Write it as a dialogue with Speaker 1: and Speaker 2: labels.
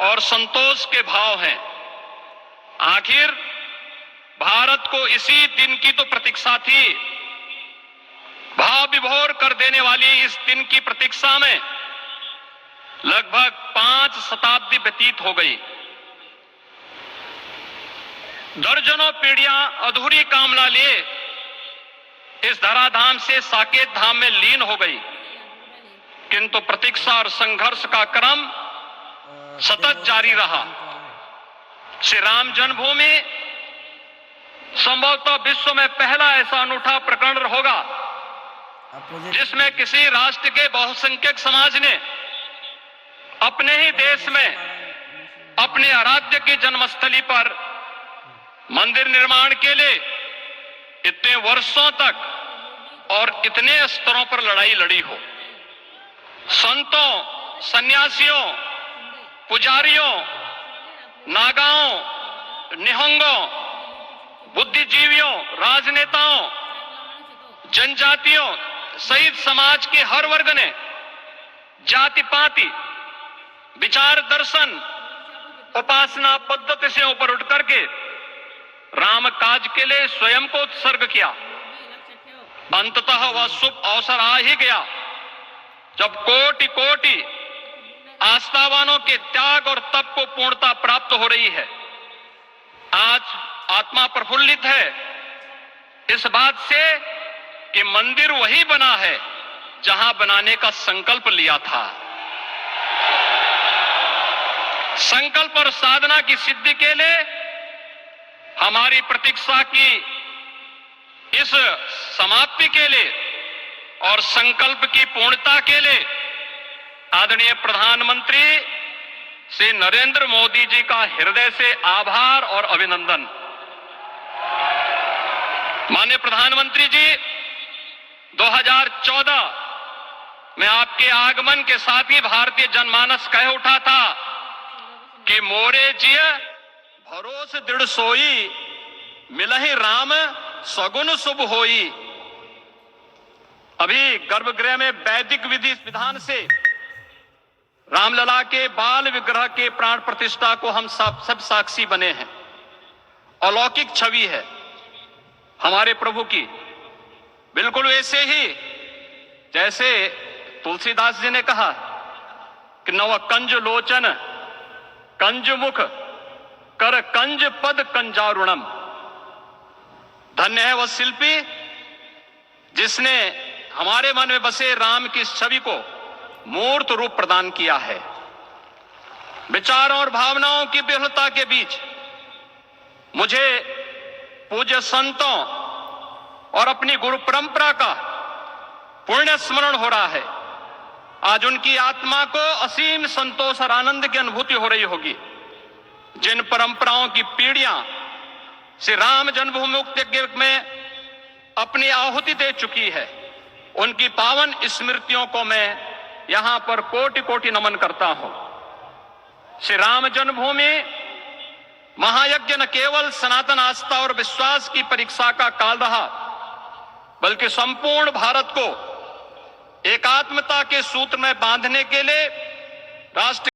Speaker 1: और संतोष के भाव हैं। आखिर भारत को इसी दिन की तो प्रतीक्षा थी। भाव विभोर कर देने वाली इस दिन की प्रतीक्षा में लगभग 5 शताब्दी व्यतीत हो गई। दर्जनों पीढ़ियां अधूरी कामना लिए इस धराधाम से साकेत धाम में लीन हो गई, किंतु प्रतीक्षा और संघर्ष का क्रम सतत जारी रहा। श्री राम जन्मभूमि संभवतः विश्व में पहला ऐसा अनूठा प्रकरण होगा जिसमें किसी राष्ट्र के बहुसंख्यक समाज ने अपने ही देश में अपने आराध्य की जन्मस्थली पर मंदिर निर्माण के लिए इतने वर्षों तक और इतने स्तरों पर लड़ाई लड़ी हो। संतों, सन्यासियों, पुजारियों, नागाओं, निहंगों, बुद्धिजीवियों, राजनेताओं, जनजातियों सहित समाज के हर वर्ग ने जाति पाति, विचार दर्शन, उपासना पद्धति से ऊपर उठ करके राम काज के लिए स्वयं को उत्सर्ग किया। अंततः वह शुभ अवसर आ ही गया जब कोटि कोटि आस्थावानों के त्याग और तप को पूर्णता प्राप्त हो रही है। आज आत्मा प्रफुल्लित है इस बात से कि मंदिर वही बना है जहां बनाने का संकल्प लिया था। संकल्प और साधना की सिद्धि के लिए हमारी प्रतीक्षा की इस समाप्ति के लिए और संकल्प की पूर्णता के लिए आदरणीय प्रधानमंत्री श्री नरेंद्र मोदी जी का हृदय से आभार और अभिनंदन। माननीय प्रधानमंत्री जी, 2014 में आपके आगमन के साथ ही भारतीय जनमानस कह उठा था कि मोरे जिय भरोस दृढ़ सोई, मिलहि राम सगुन शुभ होई। अभी गर्भगृह में वैदिक विधि विधान से रामलला के बाल विग्रह के प्राण प्रतिष्ठा को हम सब साक्षी बने हैं। अलौकिक छवि है हमारे प्रभु की, बिल्कुल वैसे ही जैसे तुलसीदास जी ने कहा कि नव कंज लोचन कंज मुख कर कंज पद कंजारुणम। धन्य है वह शिल्पी जिसने हमारे मन में बसे राम की छवि को मूर्त रूप प्रदान किया है। विचारों और भावनाओं की विहलता के बीच मुझे पूज्य संतों और अपनी गुरु परंपरा का पुण्य स्मरण हो रहा है। आज उनकी आत्मा को असीम संतोष और आनंद की अनुभूति हो रही होगी। जिन परंपराओं की पीढ़ियां श्री राम जन्मभूमि मुक्ति यज्ञ में अपनी आहुति दे चुकी है, उनकी पावन स्मृतियों को मैं यहां पर कोटि कोटि नमन करता हूं। श्री राम जन्मभूमि महायज्ञ न केवल सनातन आस्था और विश्वास की परीक्षा का काल रहा, बल्कि संपूर्ण भारत को एकात्मता के सूत्र में बांधने के लिए राष्ट्र